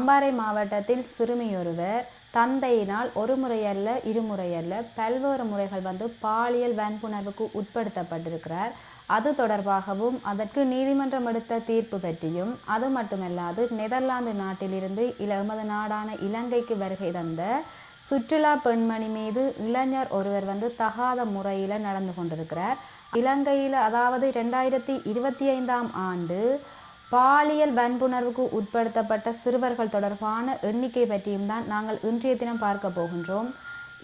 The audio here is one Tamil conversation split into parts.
அம்பாறை மாவட்டத்தில் சிறுமியொருவர் தந்தையினால் ஒரு முறையல்ல இருமுறையல்ல பல்வேறு முறைகள் பாலியல் வன்புணர்வுக்கு உட்படுத்தப்பட்டிருக்கிறார். அது தொடர்பாகவும் அதற்கு நீதிமன்றம் எடுத்த தீர்ப்பு பற்றியும், அது மட்டுமல்லாது நெதர்லாந்து நாட்டிலிருந்து எமது நாடான இலங்கைக்கு வருகை தந்த சுற்றுலா பெண்மணி மீது இளைஞர் ஒருவர் தகாத முறையில் நடந்து கொண்டிருக்கிறார். இலங்கையில் அதாவது 2025ஆம் ஆண்டு பாலியல் வன்புணர்வுக்கு உட்படுத்தப்பட்ட சிறுவர்கள் தொடர்பான எண்ணிக்கை பற்றியும் தான் நாங்கள் இன்றைய தினம் பார்க்க போகின்றோம்.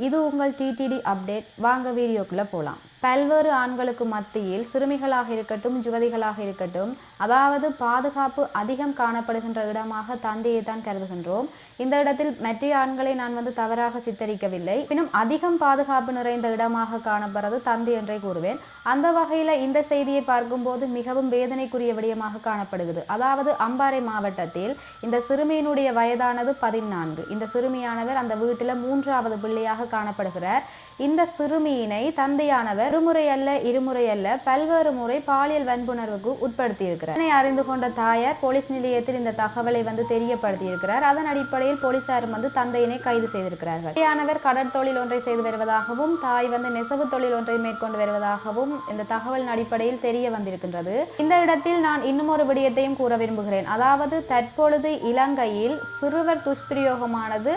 இது உங்கள் டிடிடி அப்டேட். வாங்க வீடியோக்குள்ளே போகலாம். பல்வேறு ஆண்களுக்கு மத்தியில் சிறுமிகளாக இருக்கட்டும் யுவதிகளாக இருக்கட்டும், அதாவது பாதுகாப்பு அதிகம் காணப்படுகின்ற இடமாக தந்தையை தான் கருதுகின்றோம். இந்த இடத்தில் மற்ற ஆண்களை நான் தவறாக சித்தரிக்கவில்லை. இன்னும் அதிகம் பாதுகாப்பு நிறைந்த இடமாக காணப்படுறது தந்தை என்றே கூறுவேன். அந்த வகையில் இந்த செய்தியை பார்க்கும்போது மிகவும் வேதனைக்குரிய விடயமாக காணப்படுகிறது. அதாவது அம்பாறை மாவட்டத்தில் இந்த சிறுமியினுடைய வயதானது 14. இந்த சிறுமியானவர் அந்த வீட்டில் 3வது பிள்ளையாக காணப்படுகிறார். இந்த சிறுமியினை தந்தையானவர் ஒருமுறை அல்ல இருமுறை அல்ல பல்வேறு முறை பாலியல் வன்புணர்வுக்கு உட்படுத்தி இருக்கிறார். இதனை அறிந்து கொண்ட தாயார் போலீஸ் நிலையத்தில் இந்த தகவலை தெரியப்படுத்தி இருக்கிறார். அதன் அடிப்படையில் போலீசாரும் தந்தையினை கைது செய்திருக்கிறார்கள். தந்தையானவர் கடற்தொழில் ஒன்றை செய்து வருவதாகவும் தாய் நெசவு தொழில் ஒன்றை மேற்கொண்டு வருவதாகவும் இந்த தகவலின் அடிப்படையில் தெரிய வந்திருக்கின்றது. இந்த இடத்தில் நான் இன்னும் ஒரு விடயத்தையும் கூற விரும்புகிறேன். அதாவது தற்பொழுது இலங்கையில் சிறுவர் துஷ்பிரயோகமானது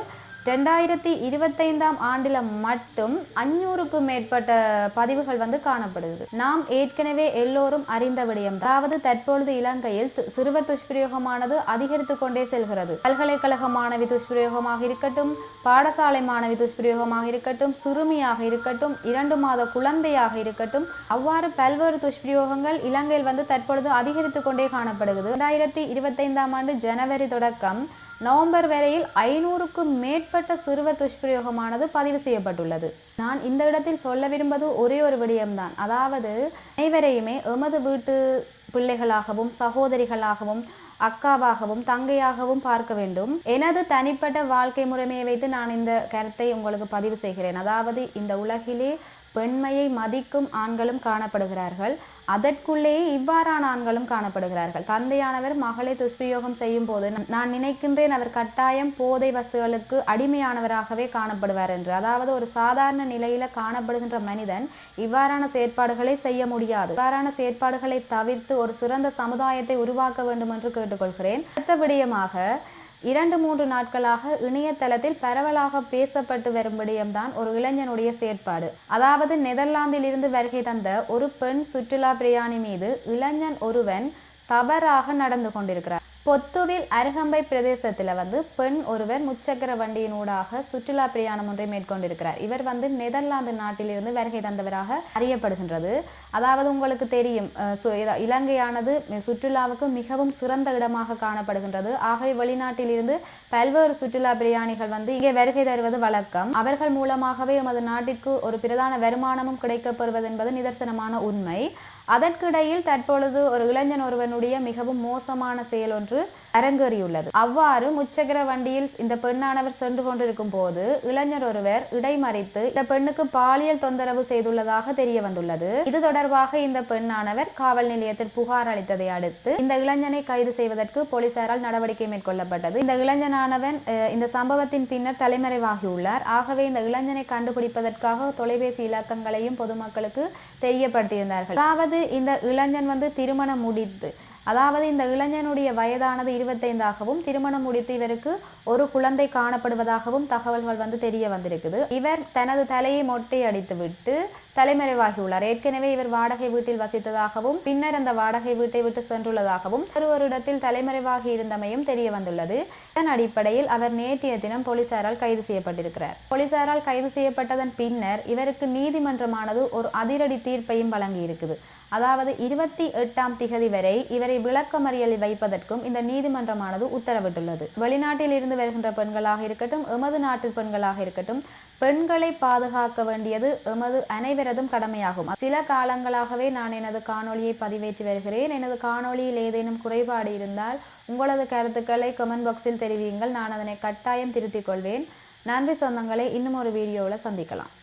2025ஆம் ஆண்டில் மட்டும் 500க்கும் மேற்பட்ட பதிவுகள் காணப்படுகிறது. நாம் ஏற்கனவே எல்லோரும் அறிந்த விடயம். அதாவது தற்பொழுது இலங்கையில் சிறுவர் துஷ்பிரயோகமானது அதிகரித்து கொண்டே செல்கிறது. பல்கலைக்கழக மாணவி துஷ்பிரயோகமாக இருக்கட்டும், பாடசாலை மாணவி துஷ்பிரயோகமாக இருக்கட்டும், சிறுமியாக இருக்கட்டும், 2 மாத குழந்தையாக இருக்கட்டும், அவ்வாறு பல்வேறு துஷ்பிரயோகங்கள் இலங்கையில் தற்பொழுது அதிகரித்து கொண்டே காணப்படுகிறது. 2025ஆம் ஆண்டு ஜனவரி தொடக்கம் நவம்பர் வரையில் 500க்கும் மேற்பட்ட சிறுவர் துஷ்பிரயோகமானது பதிவு செய்யப்பட்டுள்ளது. நான் இந்த இடத்தில் சொல்ல விரும்புவது ஒரே ஒரு விடயம்தான். அதாவது அனைவரையுமே எமது வீட்டு பிள்ளைகளாகவும் சகோதரிகளாகவும் அக்காவாகவும் தங்கையாகவும் பார்க்க வேண்டும். எனது தனிப்பட்ட வாழ்க்கை முறைமையை வைத்து நான் இந்த கருத்தை உங்களுக்கு பதிவு செய்கிறேன். அதாவது இந்த உலகிலே பெண்மையை மதிக்கும் ஆண்களும் காணப்படுகிறார்கள், அதற்குள்ளேயே இவ்வாறான ஆண்களும் காணப்படுகிறார்கள். தந்தையானவர் மகளை துஷ்பிரயோகம் செய்யும் போது நான் நினைக்கின்றேன் அவர் கட்டாயம் போதை வஸ்துகளுக்கு அடிமையானவராகவே காணப்படுவார் என்று. அதாவது ஒரு சாதாரண நிலையில காணப்படுகின்ற மனிதன் இவ்வாறான செயற்பாடுகளை செய்ய முடியாது. இவ்வாறான செயற்பாடுகளை தவிர்த்து ஒரு சிறந்த சமுதாயத்தை உருவாக்க வேண்டும் என்று கேட்டுக்கொள்கிறேன். அடுத்த விடயமாக 2-3 நாட்களாக இணையதளத்தில் பரவலாக பேசப்பட்டு வரும் விடயம்தான் ஒரு இளைஞனுடைய செயற்பாடு. அதாவது நெதர்லாந்தில் இருந்து வருகை தந்த ஒரு பெண் சுற்றுலா பிரயாணி மீது இளைஞன் ஒருவன் தவறாக நடந்து கொண்டிருக்கிறார். பொத்துவில் அருகம்பை பிரதேசத்தில் பெண் ஒருவர் முச்சக்கர வண்டியினூடாக சுற்றுலா பிரயாணம் ஒன்றை மேற்கொண்டிருக்கிறார். இவர் நெதர்லாந்து நாட்டிலிருந்து வருகை தந்தவராக அறியப்படுகின்றது. அதாவது உங்களுக்கு தெரியும், இலங்கையானது சுற்றுலாவுக்கு மிகவும் சிறந்த இடமாக காணப்படுகின்றது. ஆகவே வெளிநாட்டிலிருந்து பல்வேறு சுற்றுலா பிரயாணிகள் இங்கே வருகை தருவது வழக்கம். அவர்கள் மூலமாகவே எமது நாட்டிற்கு ஒரு பிரதான வருமானமும் கிடைக்கப்பெறுவது என்பது நிதர்சனமான உண்மை. அதற்கிடையில் தற்பொழுது ஒரு இளைஞன் ஒருவனுடைய மிகவும் மோசமான செயல் ஒன்று அரங்கேறியுள்ளது. அவ்வாறு முச்சக்கர வண்டியில் இந்த பெண்ணானவர் சென்று கொண்டிருக்கும் போது இளைஞர் ஒருவர் இடைமறித்து இந்த பெண்ணுக்கு பாலியல் தொந்தரவு செய்துள்ளதாக தெரிய வந்துள்ளது. இது தொடர்பாக இந்த பெண்ணானவர் காவல் நிலையத்தில் புகார் அளித்ததை அடுத்து இந்த இளைஞனை கைது செய்வதற்கு போலீசாரால் நடவடிக்கை மேற்கொள்ளப்பட்டது. இந்த இளைஞனானவன் இந்த சம்பவத்தின் பின்னர் தலைமறைவாகியுள்ளார். ஆகவே இந்த இளைஞனை கண்டுபிடிப்பதற்காக தொலைபேசி இலக்கங்களையும் பொதுமக்களுக்கு தெரியப்படுத்தியிருந்தார்கள். அதாவது இந்த இளைஞன் திருமணம் முடித்து, அதாவது இந்த இளைஞனுடைய வயதானது 25ஆகவும் திருமணம் முடித்து இவருக்கு ஒரு குழந்தை காணப்படுவதாகவும் தகவல்கள் தெரிய வந்திருக்குது. இவர் தனது தலையை மொட்டை அடித்து விட்டு தலைமறைவாகியுள்ளார். ஏற்கனவே இவர் வாடகை வீட்டில் வசித்ததாகவும் பின்னர் அந்த வாடகை வீட்டை விட்டு சென்றுள்ளதாகவும் ஒரு இடத்தில் தலைமறைவாகி இருந்தமையும் தெரிய வந்துள்ளது. இதன் அடிப்படையில் அவர் நேற்றைய தினம் போலீசாரால் கைது செய்யப்பட்டிருக்கிறார். போலீசாரால் கைது செய்யப்பட்டதன் பின்னர் இவருக்கு நீதிமன்றமானது ஒரு அதிரடி தீர்ப்பையும் வழங்கி இருக்குது. அதாவது 28ஆம் திகதி வரை இவரை விளக்கமறியல் வைப்பதற்கும் இந்த நீதிமன்றமானது உத்தரவிட்டுள்ளது. வெளிநாட்டில் இருந்து வருகின்ற பெண்களாக இருக்கட்டும், எமது நாட்டு பெண்களாக இருக்கட்டும், பெண்களை பாதுகாக்க வேண்டியது எமது அனைவரதும் கடமையாகும். சில காலங்களாகவே நான் எனது காணொளியை பதிவேற்றி வருகிறேன். எனது காணொளியில் ஏதேனும் குறைபாடு இருந்தால் உங்களது கருத்துக்களை கமெண்ட் பாக்ஸில் தெரிவியுங்கள். நான் அதனை கட்டாயம் திருத்திக் கொள்வேன். நன்றி சொந்தங்களே, இன்னும் ஒரு வீடியோவில் சந்திக்கலாம்.